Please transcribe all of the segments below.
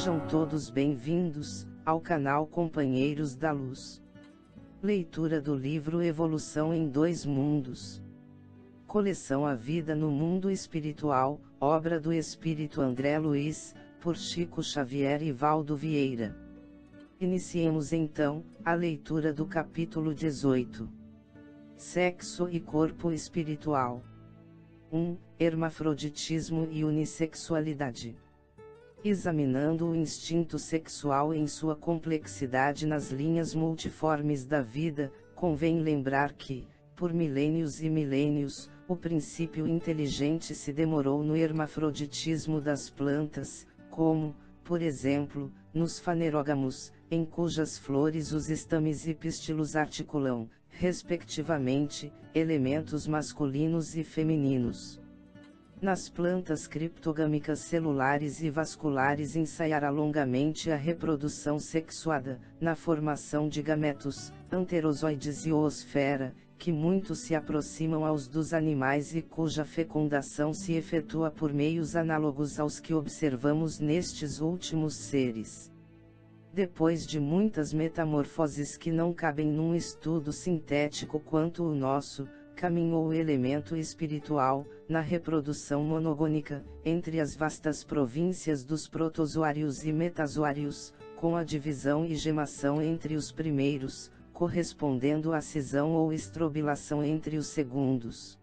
Sejam todos bem-vindos ao canal Companheiros da Luz. Leitura do livro Evolução em Dois Mundos. Coleção A Vida no Mundo Espiritual, obra do Espírito André Luiz, por Chico Xavier e Valdo Vieira. Iniciemos então a leitura do capítulo 18. Sexo e corpo espiritual. 1. Hermafroditismo e unissexualidade. Examinando o instinto sexual em sua complexidade nas linhas multiformes da vida, convém lembrar que, por milênios e milênios, o princípio inteligente se demorou no hermafroditismo das plantas, como, por exemplo, nos fanerógamos, em cujas flores os estames e pístilos articulam, respectivamente, elementos masculinos e femininos. Nas plantas criptogâmicas celulares e vasculares ensaiará longamente a reprodução sexuada, na formação de gametos, anterozoides e oosfera, que muito se aproximam aos dos animais e cuja fecundação se efetua por meios análogos aos que observamos nestes últimos seres. Depois de muitas metamorfoses que não cabem num estudo sintético quanto o nosso, caminhou o elemento espiritual, na reprodução monogônica, entre as vastas províncias dos protozoários e metazoários, com a divisão e gemação entre os primeiros, correspondendo à cisão ou estrobilação entre os segundos.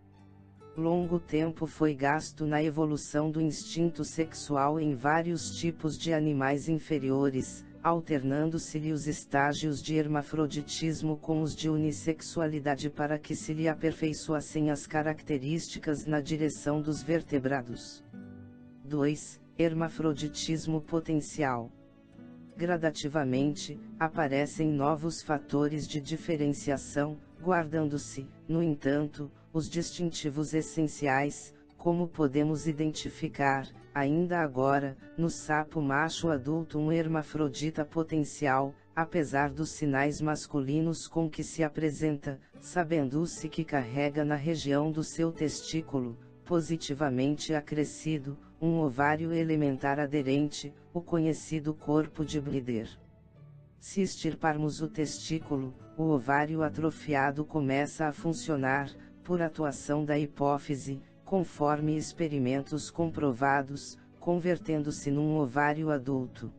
Longo tempo foi gasto na evolução do instinto sexual em vários tipos de animais inferiores, alternando-se-lhe os estágios de hermafroditismo com os de unissexualidade para que se lhe aperfeiçoassem as características na direção dos vertebrados. 2. Hermafroditismo potencial. Gradativamente, aparecem novos fatores de diferenciação, guardando-se, no entanto, os distintivos essenciais, como podemos identificar, ainda agora, no sapo macho adulto um hermafrodita potencial, apesar dos sinais masculinos com que se apresenta, sabendo-se que carrega na região do seu testículo, positivamente acrescido, um ovário elementar aderente, o conhecido corpo de Blider. Se extirparmos o testículo, o ovário atrofiado começa a funcionar, por atuação da hipófise, conforme experimentos comprovados, convertendo-se num ovário adulto.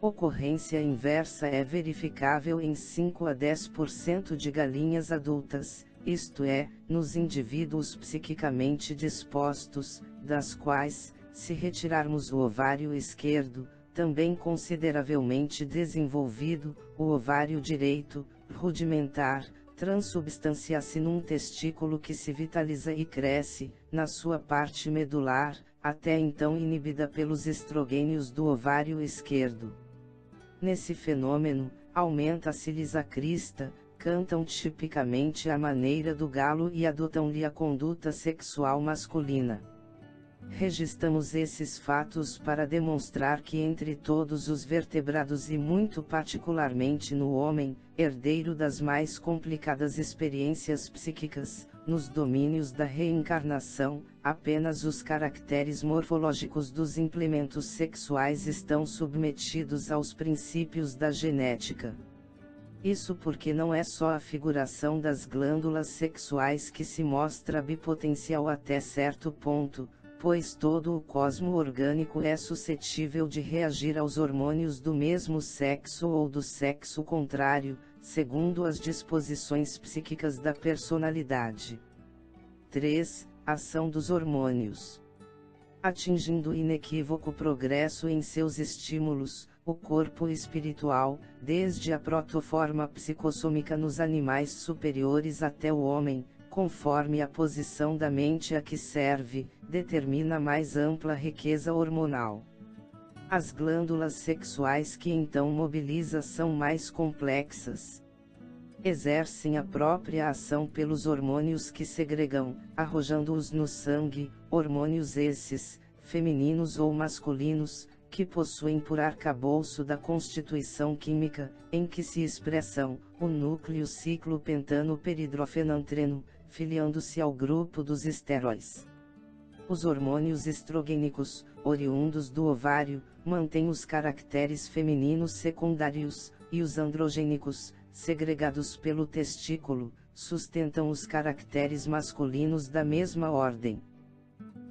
Ocorrência inversa é verificável em 5 a 10% de galinhas adultas, isto é, nos indivíduos psiquicamente dispostos, das quais, se retirarmos o ovário esquerdo, também consideravelmente desenvolvido, o ovário direito, rudimentar, transubstancia-se num testículo que se vitaliza e cresce, na sua parte medular, até então inibida pelos estrogênios do ovário esquerdo. Nesse fenômeno, aumenta-se-lhes a crista, cantam tipicamente à maneira do galo e adotam-lhe a conduta sexual masculina. Registramos esses fatos para demonstrar que entre todos os vertebrados e muito particularmente no homem, herdeiro das mais complicadas experiências psíquicas, nos domínios da reencarnação, apenas os caracteres morfológicos dos implementos sexuais estão submetidos aos princípios da genética. Isso porque não é só a figuração das glândulas sexuais que se mostra bipotencial até certo ponto, pois todo o cosmo orgânico é suscetível de reagir aos hormônios do mesmo sexo ou do sexo contrário, segundo as disposições psíquicas da personalidade. 3. Ação dos hormônios. Atingindo inequívoco progresso em seus estímulos, o corpo espiritual, desde a protoforma psicossômica nos animais superiores até o homem, conforme a posição da mente a que serve, determina mais ampla riqueza hormonal. As glândulas sexuais que então mobiliza são mais complexas. Exercem a própria ação pelos hormônios que segregam, arrojando-os no sangue, hormônios esses, femininos ou masculinos, que possuem por arcabouço da constituição química, em que se expressam, o núcleo ciclopentano-peridrofenantreno, filiando-se ao grupo dos esteróis. Os hormônios estrogênicos, oriundos do ovário, mantém os caracteres femininos secundários, e os androgênicos, segregados pelo testículo, sustentam os caracteres masculinos da mesma ordem.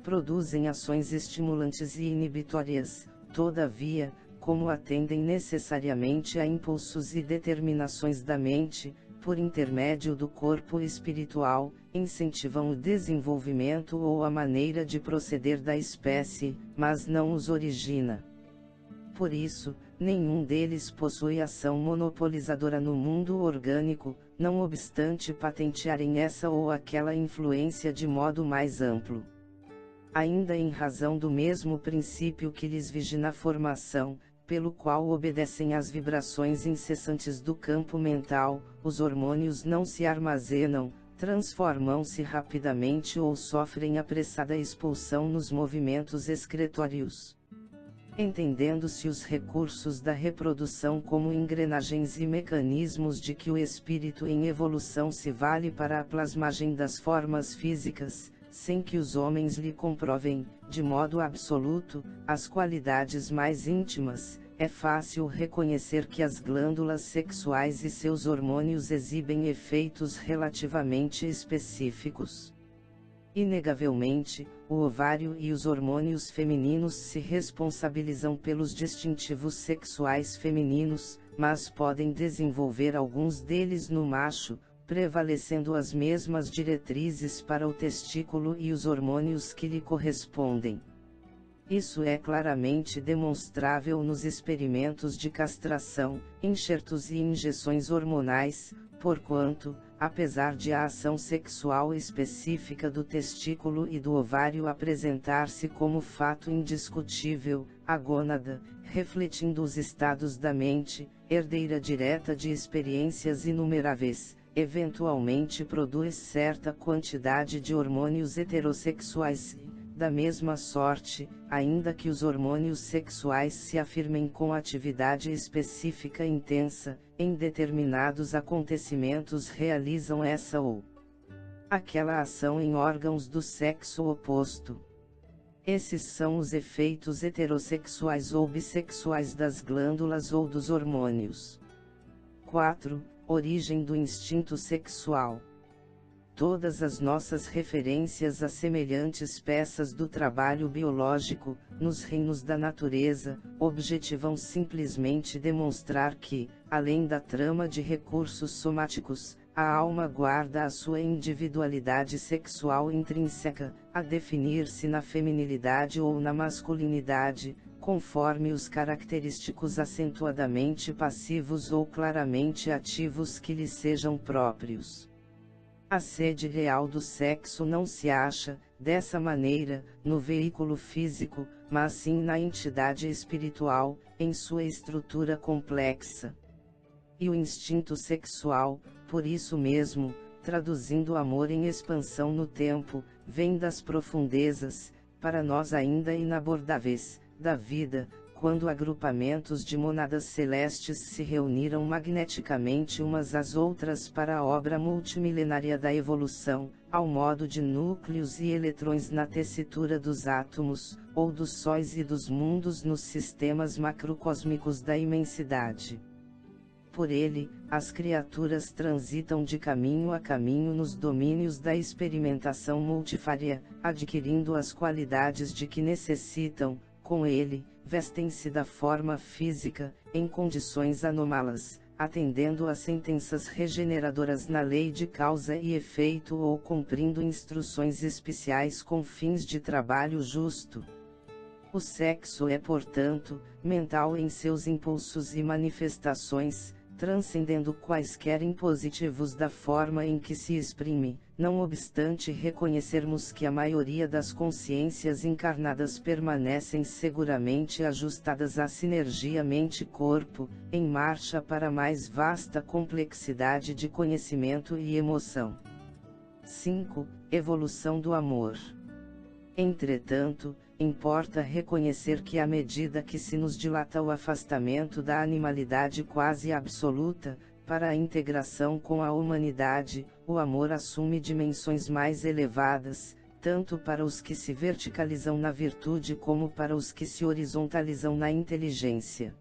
Produzem ações estimulantes e inibitórias, todavia, como atendem necessariamente a impulsos e determinações da mente, por intermédio do corpo espiritual, incentivam o desenvolvimento ou a maneira de proceder da espécie, mas não os origina. Por isso, nenhum deles possui ação monopolizadora no mundo orgânico, não obstante patentearem essa ou aquela influência de modo mais amplo. Ainda em razão do mesmo princípio que lhes vige na formação, pelo qual obedecem às vibrações incessantes do campo mental, os hormônios não se armazenam, transformam-se rapidamente ou sofrem apressada expulsão nos movimentos excretórios. Entendendo-se os recursos da reprodução como engrenagens e mecanismos de que o espírito em evolução se vale para a plasmagem das formas físicas, sem que os homens lhe comprovem, de modo absoluto, as qualidades mais íntimas, é fácil reconhecer que as glândulas sexuais e seus hormônios exibem efeitos relativamente específicos. Inegavelmente, o ovário e os hormônios femininos se responsabilizam pelos distintivos sexuais femininos, mas podem desenvolver alguns deles no macho, prevalecendo as mesmas diretrizes para o testículo e os hormônios que lhe correspondem. Isso é claramente demonstrável nos experimentos de castração, enxertos e injeções hormonais, porquanto, apesar de a ação sexual específica do testículo e do ovário apresentar-se como fato indiscutível, a gônada, refletindo os estados da mente, herdeira direta de experiências inumeráveis, eventualmente produz certa quantidade de hormônios heterossexuais. Da mesma sorte, ainda que os hormônios sexuais se afirmem com atividade específica intensa, em determinados acontecimentos realizam essa ou aquela ação em órgãos do sexo oposto. Esses são os efeitos heterossexuais ou bissexuais das glândulas ou dos hormônios. 4. Origem do instinto sexual. Todas as nossas referências a semelhantes peças do trabalho biológico, nos reinos da natureza, objetivam simplesmente demonstrar que, além da trama de recursos somáticos, a alma guarda a sua individualidade sexual intrínseca, a definir-se na feminilidade ou na masculinidade, conforme os característicos acentuadamente passivos ou claramente ativos que lhe sejam próprios. A sede real do sexo não se acha, dessa maneira, no veículo físico, mas sim na entidade espiritual, em sua estrutura complexa. E o instinto sexual, por isso mesmo, traduzindo amor em expansão no tempo, vem das profundezas, para nós ainda inabordáveis, da vida, quando agrupamentos de mônadas celestes se reuniram magneticamente umas às outras para a obra multimilenária da evolução, ao modo de núcleos e eletrões na tessitura dos átomos, ou dos sóis e dos mundos nos sistemas macrocósmicos da imensidade. Por ele, as criaturas transitam de caminho a caminho nos domínios da experimentação multifária, adquirindo as qualidades de que necessitam. Com ele, vestem-se da forma física, em condições anômalas, atendendo a sentenças regeneradoras na lei de causa e efeito ou cumprindo instruções especiais com fins de trabalho justo. O sexo é, portanto, mental em seus impulsos e manifestações, transcendendo quaisquer impositivos da forma em que se exprime, não obstante reconhecermos que a maioria das consciências encarnadas permanecem seguramente ajustadas à sinergia mente-corpo, em marcha para mais vasta complexidade de conhecimento e emoção. 5. Evolução do amor. Entretanto, importa reconhecer que à medida que se nos dilata o afastamento da animalidade quase absoluta, para a integração com a humanidade, o amor assume dimensões mais elevadas, tanto para os que se verticalizam na virtude como para os que se horizontalizam na inteligência.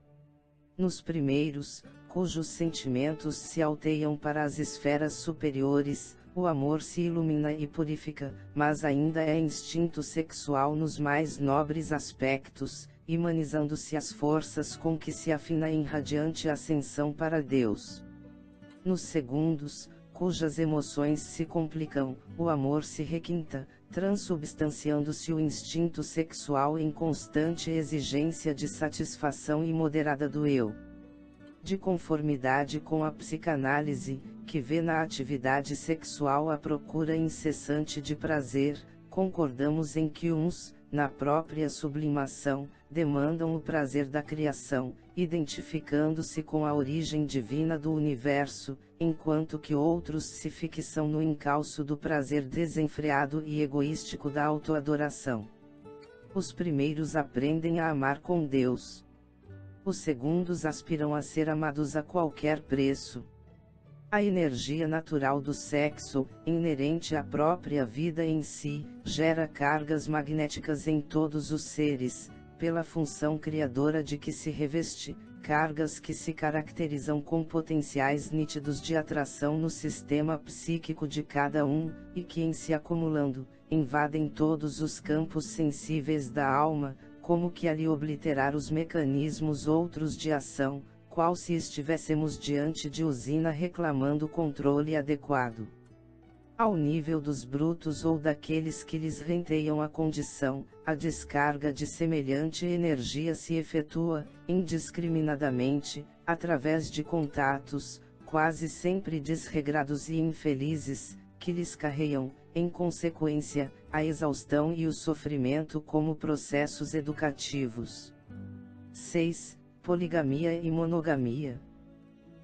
Nos primeiros, cujos sentimentos se alteiam para as esferas superiores, o amor se ilumina e purifica, mas ainda é instinto sexual nos mais nobres aspectos, imanizando-se as forças com que se afina em radiante ascensão para Deus. Nos segundos, cujas emoções se complicam, o amor se requinta, transubstanciando-se o instinto sexual em constante exigência de satisfação imoderada do eu. De conformidade com a psicanálise, que vê na atividade sexual a procura incessante de prazer, concordamos em que uns, na própria sublimação, demandam o prazer da criação, identificando-se com a origem divina do universo, enquanto que outros se fixam no encalço do prazer desenfreado e egoístico da autoadoração. Os primeiros aprendem a amar com Deus. Os segundos aspiram a ser amados a qualquer preço. A energia natural do sexo, inerente à própria vida em si, gera cargas magnéticas em todos os seres, pela função criadora de que se reveste, cargas que se caracterizam com potenciais nítidos de atração no sistema psíquico de cada um, e que em se acumulando, invadem todos os campos sensíveis da alma, como que ali obliterar os mecanismos outros de ação, qual se estivéssemos diante de usina reclamando controle adequado. Ao nível dos brutos ou daqueles que lhes renteiam a condição, a descarga de semelhante energia se efetua, indiscriminadamente, através de contatos, quase sempre desregrados e infelizes, que lhes carregam, em consequência, a exaustão e o sofrimento como processos educativos. 6. Poligamia e monogamia.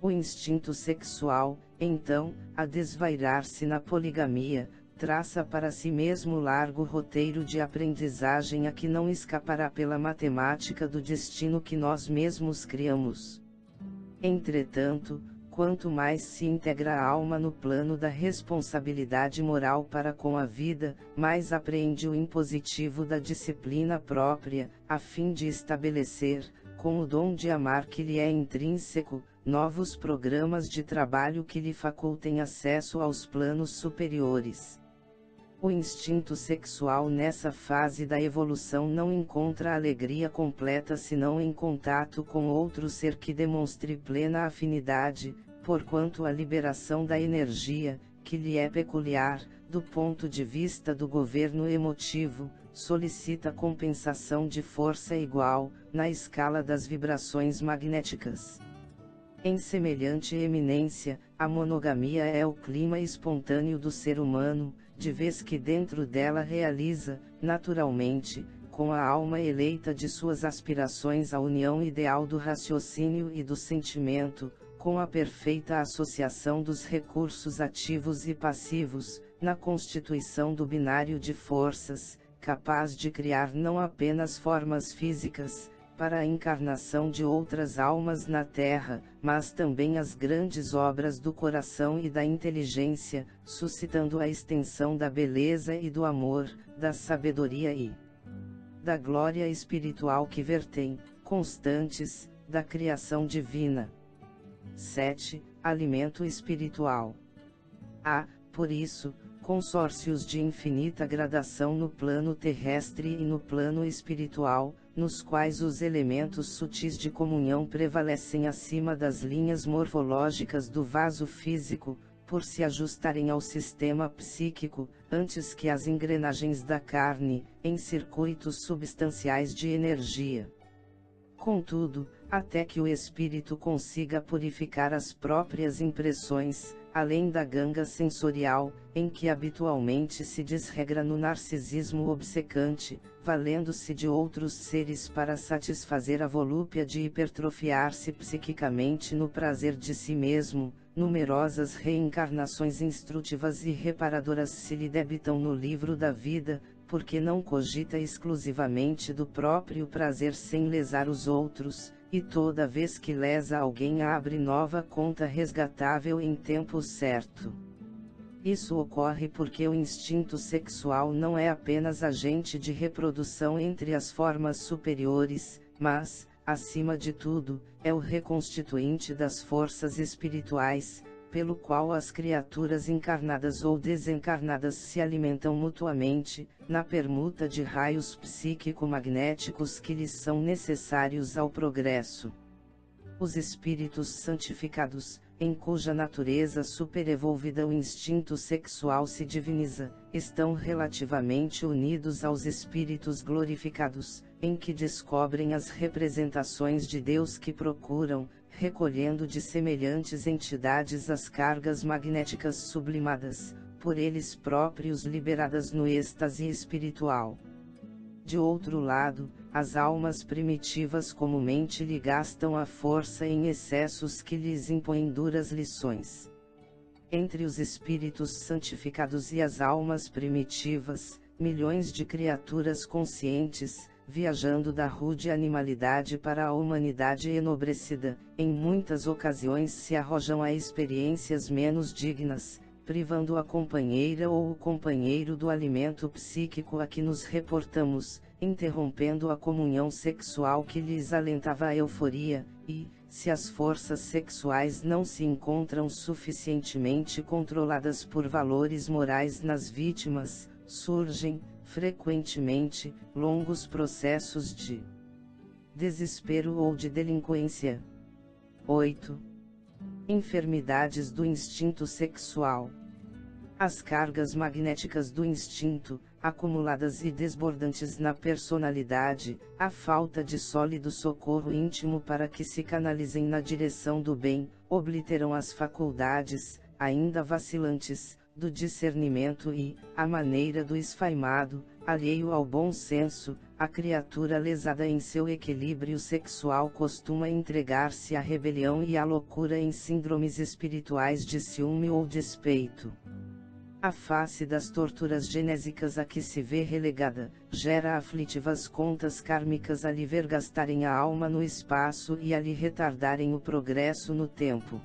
O instinto sexual, então, a desvairar-se na poligamia, traça para si mesmo largo roteiro de aprendizagem a que não escapará pela matemática do destino que nós mesmos criamos. Entretanto, quanto mais se integra a alma no plano da responsabilidade moral para com a vida, mais apreende o impositivo da disciplina própria, a fim de estabelecer, com o dom de amar que lhe é intrínseco, novos programas de trabalho que lhe facultem acesso aos planos superiores. O instinto sexual nessa fase da evolução não encontra alegria completa senão em contato com outro ser que demonstre plena afinidade, porquanto a liberação da energia, que lhe é peculiar, do ponto de vista do governo emotivo, solicita compensação de força igual, na escala das vibrações magnéticas. Em semelhante eminência, a monogamia é o clima espontâneo do ser humano, de vez que dentro dela realiza, naturalmente, com a alma eleita de suas aspirações a união ideal do raciocínio e do sentimento, com a perfeita associação dos recursos ativos e passivos, na constituição do binário de forças, capaz de criar não apenas formas físicas, para a encarnação de outras almas na Terra, mas também as grandes obras do coração e da inteligência, suscitando a extensão da beleza e do amor, da sabedoria e da glória espiritual que vertem, constantes, da criação divina. 7. Alimento espiritual. Há, por isso, consórcios de infinita gradação no plano terrestre e no plano espiritual, nos quais os elementos sutis de comunhão prevalecem acima das linhas morfológicas do vaso físico, por se ajustarem ao sistema psíquico, antes que as engrenagens da carne, em circuitos substanciais de energia. Contudo, até que o espírito consiga purificar as próprias impressões, além da ganga sensorial, em que habitualmente se desregra no narcisismo obcecante, valendo-se de outros seres para satisfazer a volúpia de hipertrofiar-se psiquicamente no prazer de si mesmo, numerosas reencarnações instrutivas e reparadoras se lhe debitam no livro da vida, porque não cogita exclusivamente do próprio prazer sem lesar os outros, e toda vez que lesa alguém abre nova conta resgatável em tempo certo. Isso ocorre porque o instinto sexual não é apenas agente de reprodução entre as formas superiores, mas, acima de tudo, é o reconstituinte das forças espirituais, pelo qual as criaturas encarnadas ou desencarnadas se alimentam mutuamente, na permuta de raios psíquico-magnéticos que lhes são necessários ao progresso. Os espíritos santificados, em cuja natureza superevolvida o instinto sexual se diviniza, estão relativamente unidos aos espíritos glorificados, em que descobrem as representações de Deus que procuram, recolhendo de semelhantes entidades as cargas magnéticas sublimadas, por eles próprios liberadas no êxtase espiritual. De outro lado, as almas primitivas comumente lhe gastam a força em excessos que lhes impõem duras lições. Entre os espíritos santificados e as almas primitivas, milhões de criaturas conscientes, viajando da rude animalidade para a humanidade enobrecida, em muitas ocasiões se arrojam a experiências menos dignas, privando a companheira ou o companheiro do alimento psíquico a que nos reportamos, interrompendo a comunhão sexual que lhes alentava a euforia, e, se as forças sexuais não se encontram suficientemente controladas por valores morais nas vítimas, surgem, frequentemente, longos processos de desespero ou de delinquência. 8. Enfermidades do instinto sexual. As cargas magnéticas do instinto, acumuladas e desbordantes na personalidade, a falta de sólido socorro íntimo para que se canalizem na direção do bem, obliteram as faculdades, ainda vacilantes, do discernimento e, à maneira do esfaimado, alheio ao bom senso, a criatura lesada em seu equilíbrio sexual costuma entregar-se à rebelião e à loucura em síndromes espirituais de ciúme ou despeito. A face das torturas genésicas a que se vê relegada, gera aflitivas contas kármicas a lhe vergastarem a alma no espaço e a lhe retardarem o progresso no tempo.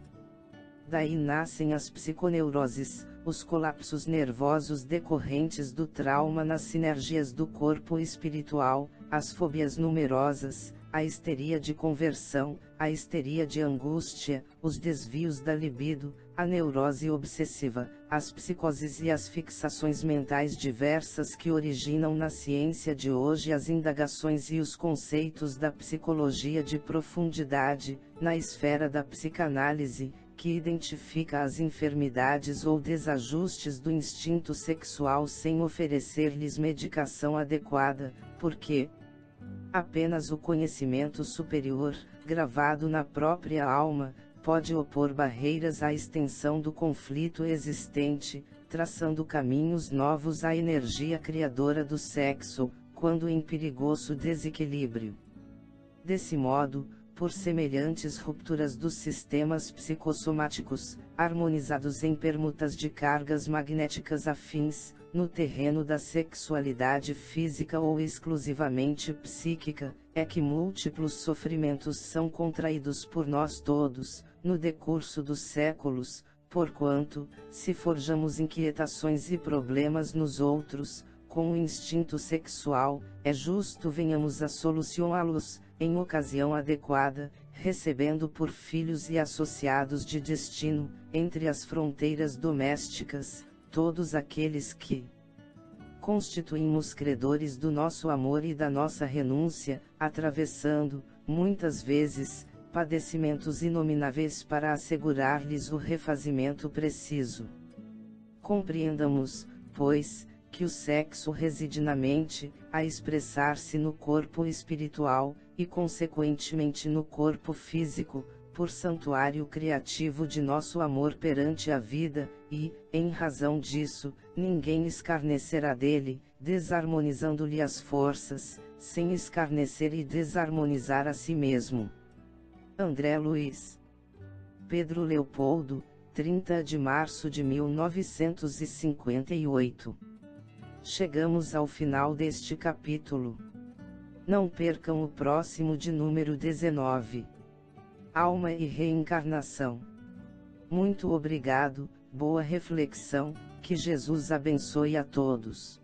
Daí nascem as psiconeuroses, os colapsos nervosos decorrentes do trauma nas sinergias do corpo espiritual, as fobias numerosas, a histeria de conversão, a histeria de angústia, os desvios da libido, a neurose obsessiva, as psicoses e as fixações mentais diversas que originam na ciência de hoje as indagações e os conceitos da psicologia de profundidade, na esfera da psicanálise, que identifica as enfermidades ou desajustes do instinto sexual sem oferecer-lhes medicação adequada, porque apenas o conhecimento superior, gravado na própria alma, pode opor barreiras à extensão do conflito existente, traçando caminhos novos à energia criadora do sexo, quando em perigoso desequilíbrio. Desse modo, por semelhantes rupturas dos sistemas psicossomáticos, harmonizados em permutas de cargas magnéticas afins, no terreno da sexualidade física ou exclusivamente psíquica, é que múltiplos sofrimentos são contraídos por nós todos, no decurso dos séculos, porquanto, se forjamos inquietações e problemas nos outros, com o instinto sexual, é justo venhamos a solucioná-los, em ocasião adequada, recebendo por filhos e associados de destino, entre as fronteiras domésticas, todos aqueles que constituímos credores do nosso amor e da nossa renúncia, atravessando, muitas vezes, padecimentos inomináveis para assegurar-lhes o refazimento preciso. Compreendamos, pois, que o sexo reside na mente, a expressar-se no corpo espiritual, e consequentemente no corpo físico, por santuário criativo de nosso amor perante a vida, e, em razão disso, ninguém escarnecerá dele, desarmonizando-lhe as forças, sem escarnecer e desarmonizar a si mesmo. André Luiz. Pedro Leopoldo, 30 de março de 1958. Chegamos ao final deste capítulo. Não percam o próximo de número 19. Alma e reencarnação. Muito obrigado, boa reflexão, Que Jesus abençoe a todos.